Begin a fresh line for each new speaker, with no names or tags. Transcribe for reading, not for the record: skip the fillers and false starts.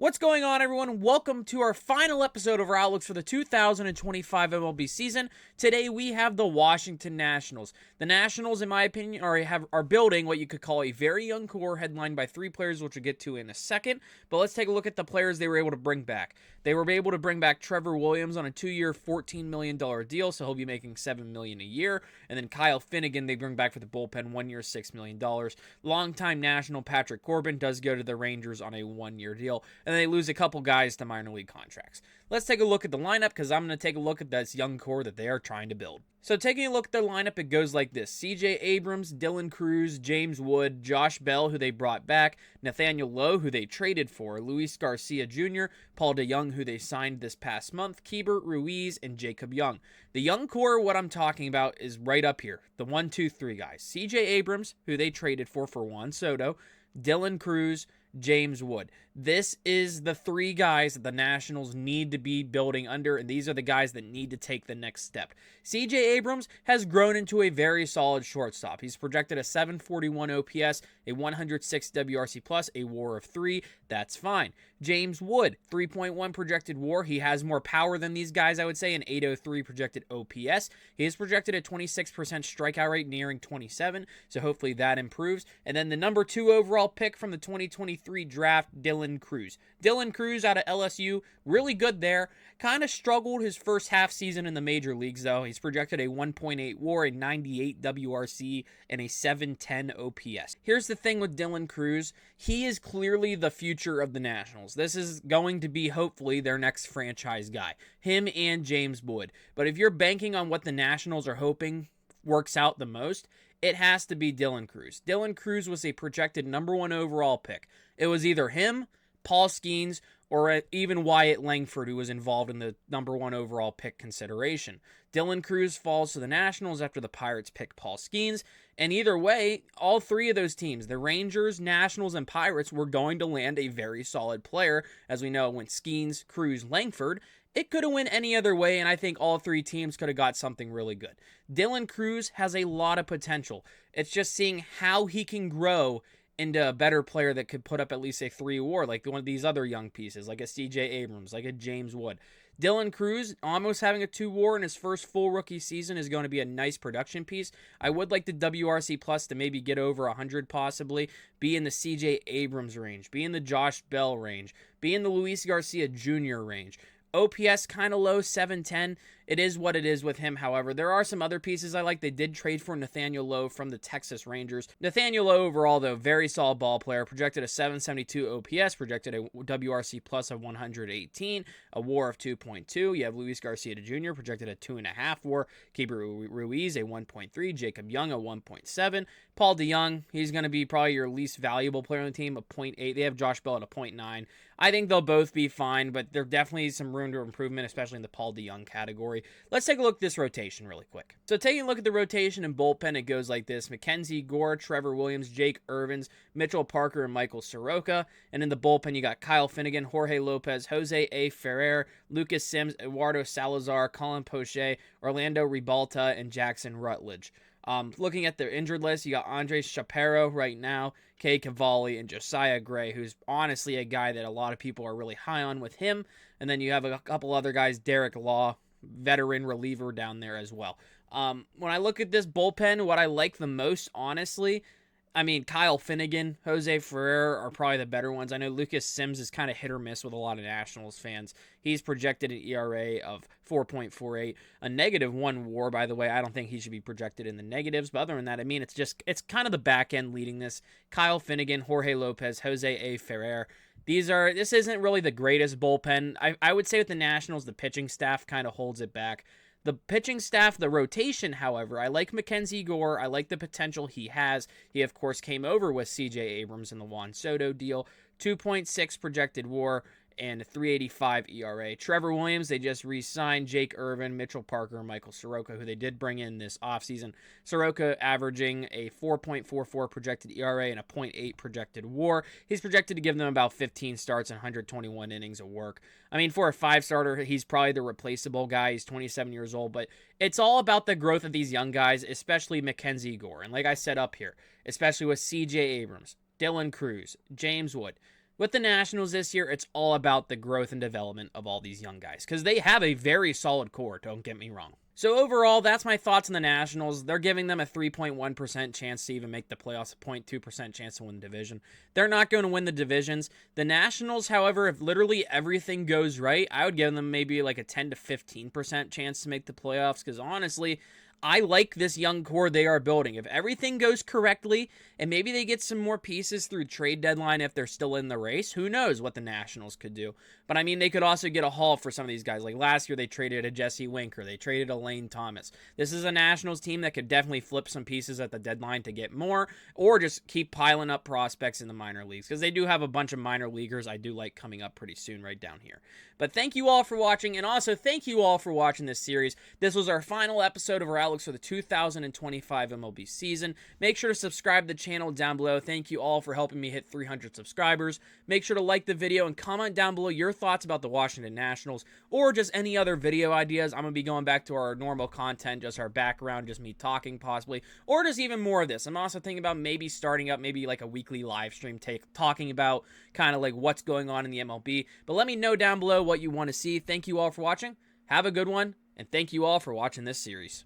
What's going on, everyone? Welcome to our final episode of our outlooks for the 2025 MLB season. Today we have the Washington Nationals. The Nationals, in my opinion, are building what you could call a very young core headlined by three players, which we'll get to in a second. But let's take a look at the players they were able to bring back. They were able to bring back Trevor Williams on a 2-year, $14 million deal, so he'll be making $7 million a year. And then Kyle Finnegan, they bring back for the bullpen, 1 year, $6 million. Longtime National Patrick Corbin does go to the Rangers on a 1-year deal. And they lose a couple guys to minor league contracts. Let's take a look at the lineup because I'm going to take a look at this young core that they are trying to build. So taking a look at their lineup, it goes like this. C.J. Abrams, Dylan Cruz, James Wood, Josh Bell, who they brought back, Nathaniel Lowe, who they traded for, Luis Garcia Jr., Paul DeJong, who they signed this past month, Keibert Ruiz, and Jacob Young. The young core, what I'm talking about, is right up here. The 1, 2, 3 guys. C.J. Abrams, who they traded for Juan Soto, Dylan Cruz, James Wood. This is the three guys that the Nationals need to be building under, and these are the guys that need to take the next step. C.J. Abrams has grown into a very solid shortstop. He's projected a 741 OPS, a 106 WRC+, a WAR of 3. That's fine. James Wood, 3.1 projected WAR. He has more power than these guys, I would say, an 803 projected OPS. He is projected a 26% strikeout rate, nearing 27, so hopefully that improves. And then the number 2 overall pick from the 2023 draft, Dylan Cruz. Dylan Cruz out of LSU, really good there. Kind of struggled his first half season in the major leagues, though. He's projected a 1.8 WAR, a 98 WRC, and a 710 OPS. Here's the thing with Dylan Cruz. He is clearly the future of the Nationals. This is going to be, hopefully, their next franchise guy. Him and James Wood. But if you're banking on what the Nationals are hoping works out the most, it has to be Dylan Cruz. Dylan Cruz was a projected number 1 overall pick. It was either him, Paul Skeens, or even Wyatt Langford, who was involved in the number 1 overall pick consideration. Dylan Cruz falls to the Nationals after the Pirates pick Paul Skeens, and either way, all three of those teams, the Rangers, Nationals, and Pirates, were going to land a very solid player. As we know, it went Skeens, Cruz, Langford. It could have went any other way, and I think all three teams could have got something really good. Dylan Cruz has a lot of potential. It's just seeing how he can grow into a better player that could put up at least a 3 WAR, like one of these other young pieces, like a C.J. Abrams, like a James Wood. Dylan Cruz, almost having a 2 WAR in his first full rookie season, is going to be a nice production piece. I would like the WRC Plus to maybe get over 100 possibly, be in the C.J. Abrams range, be in the Josh Bell range, be in the Luis Garcia Jr. range. OPS kind of low, 710. It is what it is with him, however. There are some other pieces I like. They did trade for Nathaniel Lowe from the Texas Rangers. Nathaniel Lowe, overall, though, very solid ball player. Projected a 772 OPS, projected a WRC plus of 118, a WAR of 2.2. You have Luis Garcia Jr., projected a 2.5 WAR. Keibert Ruiz, a 1.3. Jacob Young, a 1.7. Paul DeJong, he's going to be probably your least valuable player on the team, a 0.8. They have Josh Bell at a 0.9. I think they'll both be fine, but there's definitely some room to improvement, especially in the Paul DeJong category. Let's take a look at this rotation really quick. So taking a look at the rotation and bullpen, it goes like this. Mackenzie Gore, Trevor Williams, Jake Irvins, Mitchell Parker, and Michael Soroka. And in the bullpen, you got Kyle Finnegan, Jorge Lopez, Jose A. Ferrer, Lucas Sims, Eduardo Salazar, Colin Poche, Orlando Ribalta, and Jackson Rutledge. Looking at the injured list, you got Andres Shapiro right now, Kay Cavalli, and Josiah Gray, who's honestly a guy that a lot of people are really high on with him. And then you have a couple other guys, Derek Law, veteran reliever down there as well. When I look at this bullpen, what I like the most, honestly, I mean, Kyle Finnegan, Jose Ferrer are probably the better ones. I know Lucas Sims is kind of hit or miss with a lot of Nationals fans. He's projected an ERA of 4.48, a -1 WAR, by the way. I don't think he should be projected in the negatives, but other than that, I mean, it's kind of the back end leading this. Kyle Finnegan, Jorge Lopez, Jose A. Ferrer. This isn't really the greatest bullpen. I would say with the Nationals, the pitching staff kind of holds it back. The pitching staff, the rotation, however, I like Mackenzie Gore. I like the potential he has. He, of course, came over with C.J. Abrams in the Juan Soto deal. 2.6 projected WAR and a 3.85 ERA. Trevor Williams, they just re-signed. Jake Irvin, Mitchell Parker, and Michael Soroka, who they did bring in this offseason. Soroka averaging a 4.44 projected ERA and a 0.8 projected WAR. He's projected to give them about 15 starts and 121 innings of work. I mean, for a 5-starter, he's probably the replaceable guy. He's 27 years old, but it's all about the growth of these young guys, especially Mackenzie Gore. And like I said up here, especially with C.J. Abrams, Dylan Cruz, James Wood. With the Nationals this year, it's all about the growth and development of all these young guys because they have a very solid core, don't get me wrong. So overall, that's my thoughts on the Nationals. They're giving them a 3.1% chance to even make the playoffs, a 0.2% chance to win the division. They're not going to win the divisions. The Nationals, however, if literally everything goes right, I would give them maybe like a 10 to 15% chance to make the playoffs because honestly, I like this young core they are building. If everything goes correctly, and maybe they get some more pieces through trade deadline if they're still in the race, who knows what the Nationals could do. But I mean, they could also get a haul for some of these guys. Like last year, they traded a Jesse Winker. They traded a Lane Thomas. This is a Nationals team that could definitely flip some pieces at the deadline to get more, or just keep piling up prospects in the minor leagues, because they do have a bunch of minor leaguers I do like coming up pretty soon right down here. But thank you all for watching, and also thank you all for watching this series. This was our final episode of our outlooks for the 2025 MLB season. Make sure to subscribe to the channel down below. Thank you all for helping me hit 300 subscribers. Make sure to like the video and comment down below your thoughts about the Washington Nationals or just any other video ideas. I'm going to be going back to our normal content, just our background, just me talking possibly, or just even more of this. I'm also thinking about maybe starting up maybe like a weekly live stream talking about kind of like what's going on in the MLB. But let me know down below what you want to see. Thank you all for watching. Have a good one, and thank you all for watching this series.